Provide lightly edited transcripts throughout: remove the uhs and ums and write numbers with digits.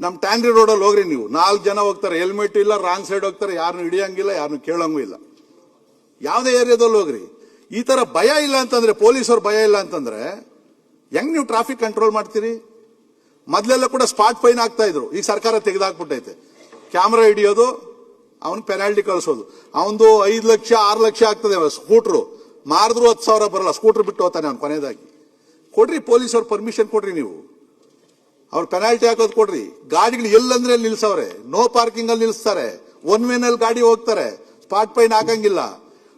ನಮ್ಮ ಟ್ಯಾಂಗ್ರಿ ರೋಡಲ್ಲಿ ಹೋಗ್ರಿ ನೀವು, 4 ಜನ ಹೋಗ್ತಾರೆ, ಹೆಲ್ಮೆಟ್ ಇಲ್ಲ, ರಾಂಗ್ ಸೈಡ್ ಹೋಗ್ತಾರೆ, ಯಾರನ್ನು ಹಿಡಿಯಂಗಿಲ್ಲ, ಯಾರನ್ನು ಕೇಳಂಗೂ ಇಲ್ಲ. ಯಾವುದೇ ಏರಿಯಾದಲ್ಲಿ ಹೋಗ್ರಿ, ಈ ತರ ಭಯ ಇಲ್ಲ ಅಂತಂದ್ರೆ, ಪೊಲೀಸರು ಭಯ ಇಲ್ಲ ಅಂತಂದ್ರೆ ಹೆಂಗ್ ನೀವು ಟ್ರಾಫಿಕ್ ಕಂಟ್ರೋಲ್ ಮಾಡ್ತೀರಿ? ಮೊದಲೆಲ್ಲ ಕೂಡ ಸ್ಪಾಟ್ ಫೈನ್ ಆಗ್ತಾ ಇದ್ರು, ಈಗ ಸರ್ಕಾರ ತೆಗೆದಾಕ್ಬಿಟ್ಟೈತೆ. ಕ್ಯಾಮ್ರಾ ಹಿಡಿಯೋದು, ಅವನ್ ಪೆನಾಲ್ಟಿ ಕಳಿಸೋದು. ಅವನದು 5 ಲಕ್ಷ 6 ಲಕ್ಷ ಆಗ್ತದೆ ಸ್ಕೂಟ್ರು, ಮಾರಿದ್ರು 10,000 ಬರಲ್ಲ, ಸ್ಕೂಟರ್ ಬಿಟ್ಟು ಹೋಗ್ತಾನೆ ಅವ್ನು ಕೊನೆಯದಾಗಿ. ಕೊಡ್ರಿ ಪೊಲೀಸವ್ರು ಪರ್ಮಿಷನ್ ಕೊಡ್ರಿ, ನೀವು ಅವ್ರ ಪೆನಾಲ್ಟಿ ಹಾಕೋದು ಕೊಡ್ರಿ. ಗಾಡಿಗಳು ಎಲ್ಲಂದ್ರೆ ಅಲ್ಲಿ ನಿಲ್ಸವ್ರೆ, ನೋ ಪಾರ್ಕಿಂಗ್ ಅಲ್ಲಿ ನಿಲ್ಸ್ತಾರೆ, 1 ವೇನಲ್ಲಿ ಗಾಡಿ ಹೋಗ್ತಾರೆ, ಸ್ಪಾಟ್ ಫೈನ್ ಹಾಕಂಗಿಲ್ಲ.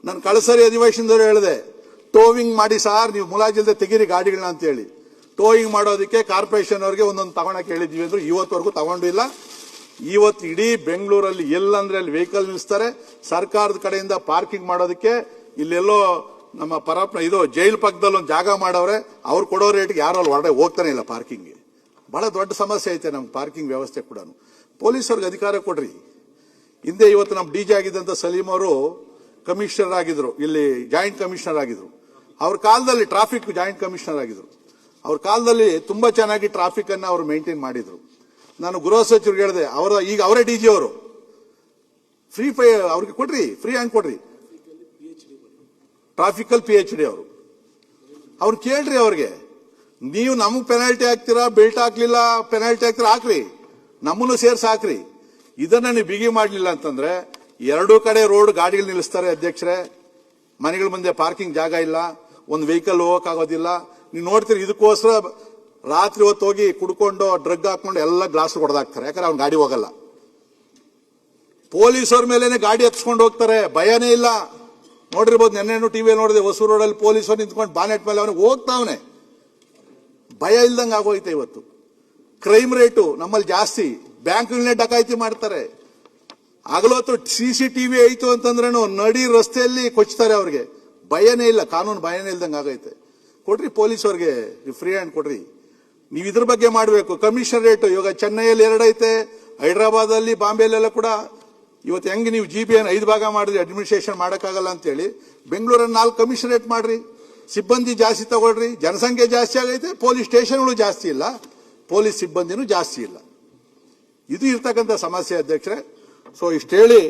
ನಾನು ಕಳಸರಿ ಅಧಿವೇಶನದವ್ರು ಹೇಳಿದೆ, ಟೋವಿಂಗ್ ಮಾಡಿ ಸಾರ್, ನೀವು ಮುಲಾಜಿಲ್ದೆ ತೆಗೀರಿ ಗಾಡಿಗಳನ್ನ ಅಂತ ಹೇಳಿ. ಟೋವಿಂಗ್ ಮಾಡೋದಕ್ಕೆ ಕಾರ್ಪೊರೇಷನ್ ಅವ್ರಿಗೆ ಒಂದೊಂದು ತಗೊಳಕ್ ಹೇಳಿದ್ವಿ ಅಂದ್ರು, ಇವತ್ತವರೆಗೂ ತಗೊಂಡಿಲ್ಲ. ಇವತ್ತು ಇಡೀ ಬೆಂಗಳೂರಲ್ಲಿ ಎಲ್ಲಂದ್ರೆ ಅಲ್ಲಿ ವೆಹಿಕಲ್ ನಿಲ್ಲಿಸ್ತಾರೆ. ಸರ್ಕಾರದ ಕಡೆಯಿಂದ ಪಾರ್ಕಿಂಗ್ ಮಾಡೋದಕ್ಕೆ ಇಲ್ಲೆಲ್ಲೋ ನಮ್ಮ ಇದು ಜೈಲ್ ಪಕ್ಕದಲ್ಲಿ ಒಂದು ಜಾಗ ಮಾಡವ್ರೆ, ಅವ್ರು ಕೊಡೋ ರೇಟ್ಗೆ ಯಾರು ಅಲ್ಲಿ ಹೊರಡೆ ಹೋಗ್ತಾನೆ ಇಲ್ಲ ಪಾರ್ಕಿಂಗ್ಗೆ. ಬಹಳ ದೊಡ್ಡ ಸಮಸ್ಯೆ ಐತೆ ನಮ್ಮ ಪಾರ್ಕಿಂಗ್ ವ್ಯವಸ್ಥೆ ಕೂಡ. ಪೊಲೀಸರಿಗೆ ಅಧಿಕಾರ ಕೊಡ್ರಿ. ಹಿಂದೆ ಇವತ್ತು ನಮ್ಮ ಡಿಜೆ ಆಗಿದ್ದಂತ ಸಲೀಂ ಅವರು ಕಮಿಷನರ್ ಆಗಿದ್ರು, ಇಲ್ಲಿ ಜಾಯಿಂಟ್ ಕಮಿಷನರ್ ಆಗಿದ್ರು. ಅವ್ರ ಕಾಲದಲ್ಲಿ ಟ್ರಾಫಿಕ್ ಜಾಯಿಂಟ್ ಕಮಿಷನರ್ ಆಗಿದ್ರು. ಅವ್ರ ಕಾಲದಲ್ಲಿ ತುಂಬಾ ಚೆನ್ನಾಗಿ ಟ್ರಾಫಿಕ್ ಅನ್ನ ಅವರು ಮೇಂಟೈನ್ ಮಾಡಿದ್ರು. ನಾನು ಗೃಹ ಸಚಿವರಿಗೆ ಹೇಳಿದೆ, ಈಗ ಅವರೇ ಡಿಜಿ ಅವರು, ಫ್ರೀ ಅವ್ರಿಗೆ ಕೊಡ್ರಿ, ಫ್ರೀ ಹ್ಯಾಂಡ್ ಕೊಡ್ರಿ. ಟ್ರಾಫಿಕಲ್ PhD ಅವರು, ಅವ್ರು ಕೇಳ್ರಿ ಅವ್ರಿಗೆ, ನೀವು ನಮಗ್ ಪೆನಾಲ್ಟಿ ಹಾಕ್ತೀರಾ, ಬೆಲ್ಟ್ ಹಾಕ್ಲಿಲ್ಲ ಪೆನಾಲ್ಟಿ ಹಾಕ್ತೀರಾ, ಹಾಕ್ರಿ, ನಮ್ಮನ್ನು ಸೇರ್ಸಿ ಹಾಕ್ರಿ. ಇದನ್ನ ನೀವು ಬಿಗಿ ಮಾಡ್ಲಿಲ್ಲ ಅಂತಂದ್ರೆ 2 ಕಡೆ ರೋಡ್ ಗಾಡಿಗಳು ನಿಲ್ಲಿಸ್ತಾರೆ ಅಧ್ಯಕ್ಷರೇ. ಮನೆಗಳ ಮುಂದೆ ಪಾರ್ಕಿಂಗ್ ಜಾಗ ಇಲ್ಲ, ಒಂದು ವೆಹಿಕಲ್ ಹೋಗಕ್ಕಾಗೋದಿಲ್ಲ. ನೀವು ನೋಡ್ತೀರಿ, ಇದಕ್ಕೋಸ್ಕರ ರಾತ್ರಿ ಹೊತ್ತು ಹೋಗಿ ಕುಡ್ಕೊಂಡು ಡ್ರಗ್ ಹಾಕೊಂಡು ಎಲ್ಲ ಗ್ಲಾಸ್ ಹೊಡೆದಾಕ್ತಾರೆ, ಯಾಕಂದ್ರೆ ಅವ್ನ ಗಾಡಿ ಹೋಗಲ್ಲ. ಪೊಲೀಸರ ಮೇಲೆನೆ ಗಾಡಿ ಹತ್ಸ್ಕೊಂಡು ಹೋಗ್ತಾರೆ, ಭಯನೇ ಇಲ್ಲ. ನೋಡಿರ್ಬೋದು, ನೆನ್ನೆನು ಟಿವಿ ನೋಡಿದೆ, ಹೊಸೂರು ರೋಡಲ್ಲಿ ಪೊಲೀಸರು ನಿಂತ್ಕೊಂಡು ಬಾನೆಟ್ ಮೇಲೆ ಅವನಿಗೆ ಹೋಗ್ತಾವನೆ, ಭಯ ಇಲ್ದಂಗೆ ಆಗೋಯ್ತೆ. ಇವತ್ತು ಕ್ರೈಮ್ ರೇಟು ನಮ್ಮಲ್ಲಿ ಜಾಸ್ತಿ, ಬ್ಯಾಂಕ್ಗಳನ್ನೇ ಡಕಾಯಿತಿ ಮಾಡ್ತಾರೆ. ಆಗಲೊತ್ತು CCTV ಐತು ಅಂತಂದ್ರೇನು ನಡಿ ರಸ್ತೆಯಲ್ಲಿ ಕೊಚ್ತಾರೆ, ಅವ್ರಿಗೆ ಭಯನೇ ಇಲ್ಲ, ಕಾನೂನು ಭಯನೇ ಇಲ್ದಂಗೆ ಆಗೈತೆ. ಕೊಡ್ರಿ ಪೊಲೀಸವ್ರಿಗೆ ಫ್ರೀ ಹ್ಯಾಂಡ್ ಕೊಡ್ರಿ. ನೀವು ಇದ್ರ ಬಗ್ಗೆ ಮಾಡಬೇಕು. ಕಮಿಷನರೇಟ್ ಇವಾಗ ಚೆನ್ನೈಯಲ್ಲಿ 2 ಐತೆ, ಹೈದರಾಬಾದ್ ಅಲ್ಲಿ, ಬಾಂಬೆಲೆಲ್ಲ ಕೂಡ. ಇವತ್ತು ಹೆಂಗೆ ನೀವು GBN 5 ಭಾಗ ಮಾಡಿದ್ರಿ, ಅಡ್ಮಿನಿಸ್ಟ್ರೇಷನ್ ಮಾಡೋಕ್ಕಾಗಲ್ಲ ಅಂತೇಳಿ ಬೆಂಗಳೂರಲ್ಲಿ 4 ಕಮಿಷನರೇಟ್ ಮಾಡ್ರಿ, ಸಿಬ್ಬಂದಿ ಜಾಸ್ತಿ ತಗೊಳ್ರಿ. ಜನಸಂಖ್ಯೆ ಜಾಸ್ತಿ ಆಗೈತೆ, ಪೊಲೀಸ್ ಸ್ಟೇಷನ್ಗಳು ಜಾಸ್ತಿ ಇಲ್ಲ, ಪೊಲೀಸ್ ಸಿಬ್ಬಂದಿನೂ ಜಾಸ್ತಿ ಇಲ್ಲ. ಇದು ಇರ್ತಕ್ಕಂಥ ಸಮಸ್ಯೆ ಅಧ್ಯಕ್ಷರೇ. ಸೊ ಇಷ್ಟು ಹೇಳಿ